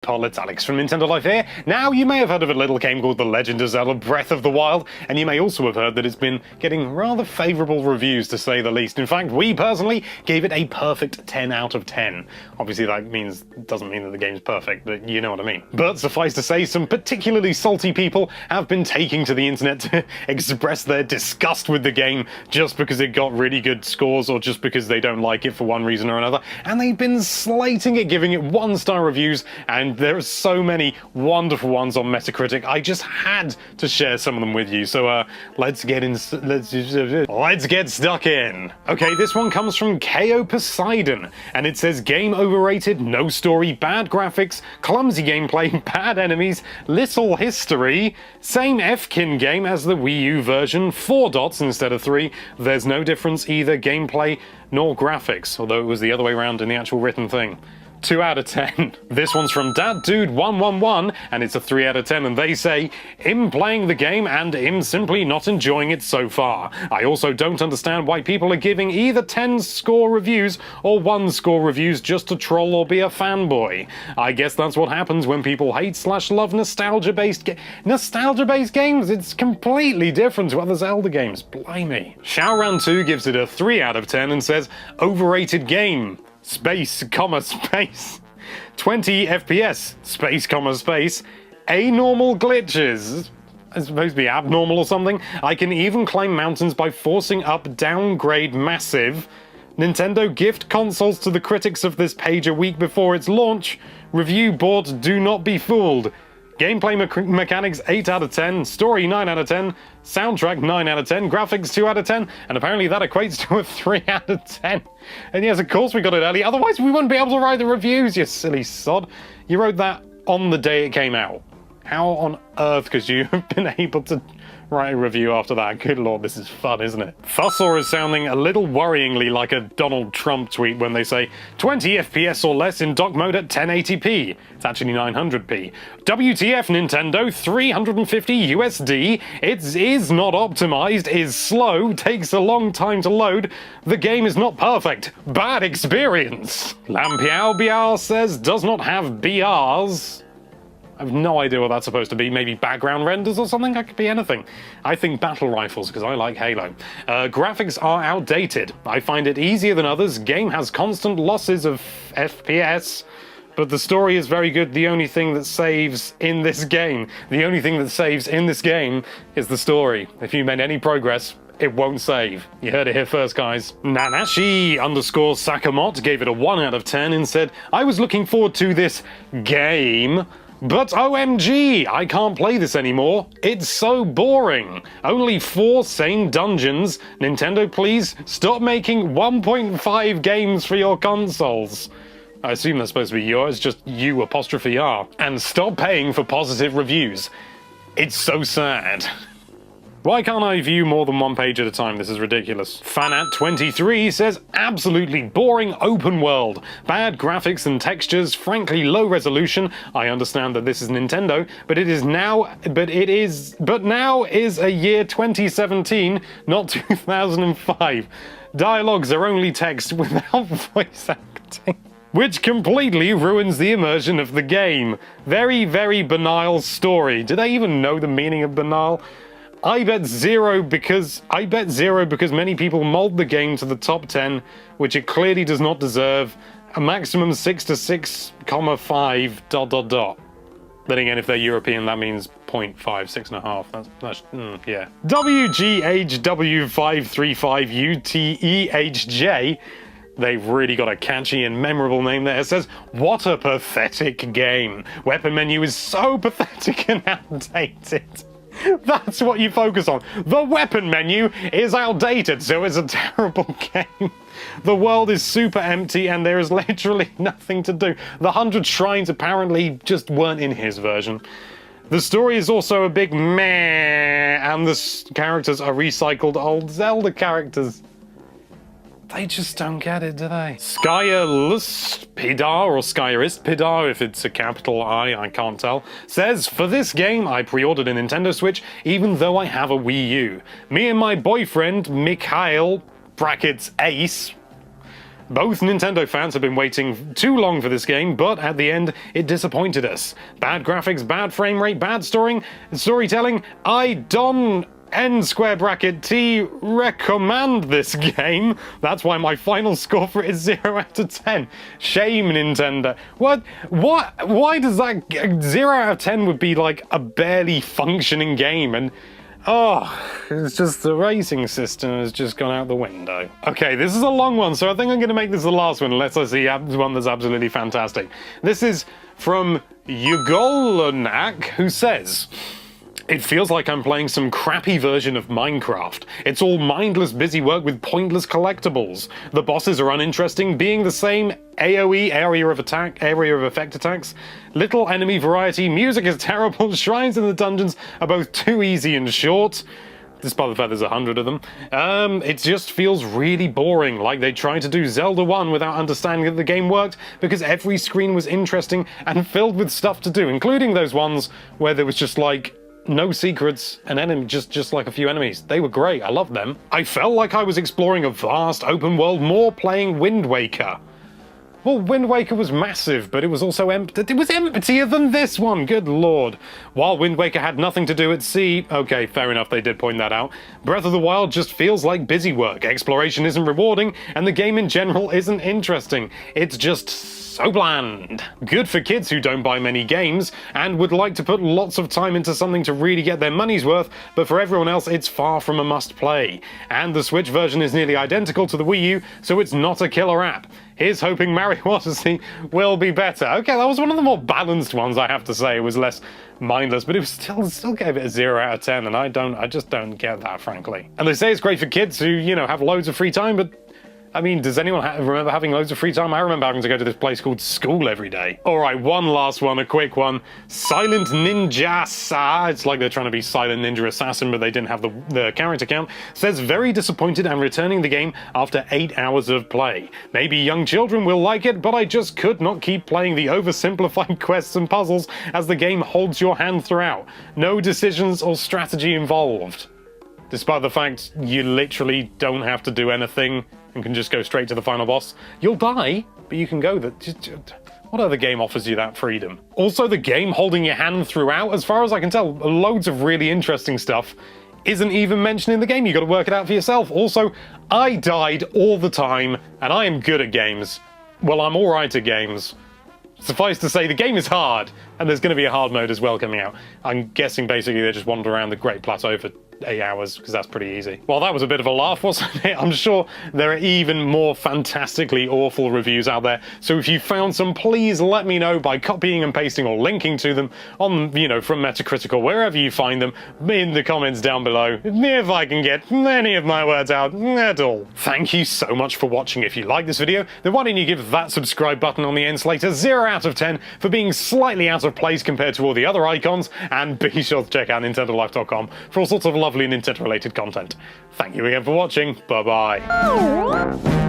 It's Alex from Nintendo Life here. Now, you may have heard of a little game called The Legend of Zelda Breath of the Wild, and you may also have heard that it's been getting rather favourable reviews, to say the least. In fact, we personally gave it a perfect 10 out of 10. Obviously, that doesn't mean that the game's perfect, but you know what I mean. But suffice to say, some particularly salty people have been taking to the internet to express their disgust with the game just because it got really good scores, or just because they don't like it for one reason or another, and they've been slating it, giving it 1-star reviews, and there are so many wonderful ones on Metacritic. I just had to share some of them with you. So let's get stuck in. Okay, this one comes from KO Poseidon, and it says game overrated, no story, bad graphics, clumsy gameplay, bad enemies, little history, same Fkin game as the Wii U version, 4 dots instead of 3. There's no difference either gameplay nor graphics, although it was the other way around in the actual written thing. 2 out of 10. This one's from DadDude111, and it's a 3 out of 10, and they say, "I'm playing the game and I'm simply not enjoying it so far. I also don't understand why people are giving either 10-score reviews or 1-score reviews just to troll or be a fanboy. I guess that's what happens when people hate/love nostalgia-based games. It's completely different to other Zelda games. Blimey." Shaoran2 gives it a 3 out of 10 and says, "Overrated game. Space, 20 FPS, space, anormal glitches." It's supposed to be abnormal or something. "I can even climb mountains by forcing up downgrade massive. Nintendo gift consoles to the critics of this page a week before its launch. Review board, do not be fooled. Gameplay mechanics 8 out of 10, story 9 out of 10, soundtrack 9 out of 10, graphics 2 out of 10, and apparently that equates to a 3 out of 10. And yes, of course we got it early, otherwise we wouldn't be able to write the reviews, you silly sod. You wrote that on the day it came out. How on earth could you have been able to write a review after that? Good lord, this is fun, isn't it? Fussor is sounding a little worryingly like a Donald Trump tweet when they say 20 FPS or less in dock mode at 1080p. It's actually 900p. WTF Nintendo, 350 USD. It is not optimized, is slow, takes a long time to load. The game is not perfect. Bad experience. Lampiao says does not have BRs. I have no idea what that's supposed to be. Maybe background renders or something? That could be anything. I think battle rifles, because I like Halo. Graphics are outdated. I find it easier than others. Game has constant losses of FPS, but the story is very good. The only thing that saves in this game is the story. If you made any progress, it won't save. You heard it here first, guys. Nanashi_Sakamot gave it a 1 out of 10 and said, "I was looking forward to this game, but OMG, I can't play this anymore. It's so boring. Only 4 same dungeons. Nintendo, please stop making 1.5 games for your consoles." I assume that's supposed to be yours, just U''R. "And stop paying for positive reviews. It's so sad. Why can't I view more than 1 page at a time? This is ridiculous." Fanat23 says, "Absolutely boring open world. Bad graphics and textures, frankly low resolution. I understand that this is Nintendo, but now is a year 2017, not 2005. Dialogues are only text without voice acting, which completely ruins the immersion of the game. Very, very banal story." Do they even know the meaning of banal? I bet zero because many people mold the game to the top 10, which it clearly does not deserve. A maximum 6 to 6,5 ... Then again, if they're European, that means 0.5, 6.5. Yeah. WGHW535UTEHJ, they've really got a catchy and memorable name there. It says, "What a pathetic game. Weapon menu is so pathetic and outdated." That's what you focus on. The weapon menu is outdated, so it's a terrible game. The world is super empty and there is literally nothing to do. The 100 shrines apparently just weren't in his version. The story is also a big meh, and the characters are recycled old Zelda characters. They just don't get it, do they? Skyrlustpidar, or Skyristpidar, if it's a capital I can't tell, says, "For this game, I pre-ordered a Nintendo Switch, even though I have a Wii U. Me and my boyfriend, Mikhail, brackets Ace, Both Nintendo fans have been waiting too long for this game, but at the end, it disappointed us. Bad graphics, bad frame rate, bad storytelling. I don't N square bracket T recommend this game. That's why my final score for it is 0 out of 10. Shame, Nintendo. What? Why does that 0 out of 10 would be like a barely functioning game? And it's just the racing system has just gone out the window. Okay, this is a long one, so I think I'm going to make this the last one unless I see one that's absolutely fantastic. This is from Yugolonak, who says, "It feels like I'm playing some crappy version of Minecraft. It's all mindless busy work with pointless collectibles. The bosses are uninteresting, being the same AoE, area of effect attacks. Little enemy variety, music is terrible, shrines in the dungeons are both too easy and short." Despite the fact there's 100 of them. It just feels really boring, like they tried to do Zelda 1 without understanding that the game worked, because every screen was interesting and filled with stuff to do, including those ones where there was just like no secrets, an enemy, just like a few enemies. They were great, I loved them. I felt like I was exploring a vast open world more playing Wind Waker. Well, Wind Waker was massive, but it was also empty. It was emptier than this one, good lord. While Wind Waker had nothing to do at sea, okay, fair enough, they did point that out, Breath of the Wild just feels like busy work. Exploration isn't rewarding, and the game in general isn't interesting. It's just so bland. Good for kids who don't buy many games and would like to put lots of time into something to really get their money's worth, but for everyone else it's far from a must-play. And the Switch version is nearly identical to the Wii U, so it's not a killer app. Here's hoping Mario Odyssey will be better. Okay, that was one of the more balanced ones, I have to say. It was less mindless, but it was still gave it a 0 out of 10, and I just don't get that, frankly. And they say it's great for kids who, have loads of free time, but I mean, does anyone remember having loads of free time? I remember having to go to this place called school every day. Alright, one last one, a quick one. Silent Ninja Sa, it's like they're trying to be Silent Ninja Assassin, but they didn't have the character count, says very disappointed and returning the game after 8 hours of play. Maybe young children will like it, but I just could not keep playing the oversimplified quests and puzzles as the game holds your hand throughout. No decisions or strategy involved. Despite the fact you literally don't have to do anything and can just go straight to the final boss. You'll die, but you can go there. What other game offers you that freedom? Also, the game holding your hand throughout, as far as I can tell, loads of really interesting stuff isn't even mentioned in the game. You got to work it out for yourself. Also, I died all the time, and I am good at games. Well, I'm alright at games. Suffice to say, the game is hard, and there's going to be a hard mode as well coming out. I'm guessing basically they just wander around the Great Plateau for 8 hours, because that's pretty easy. Well, that was a bit of a laugh, wasn't it? I'm sure there are even more fantastically awful reviews out there, so if you found some, please let me know by copying and pasting or linking to them on, from Metacritic or wherever you find them in the comments down below, if I can get any of my words out at all. Thank you so much for watching. If you like this video, then why don't you give that subscribe button on the end slate a 0 out of 10 for being slightly out of place compared to all the other icons, and be sure to check out NintendoLife.com for all sorts of lovely Nintendo-related content. Thank you again for watching. Bye-bye.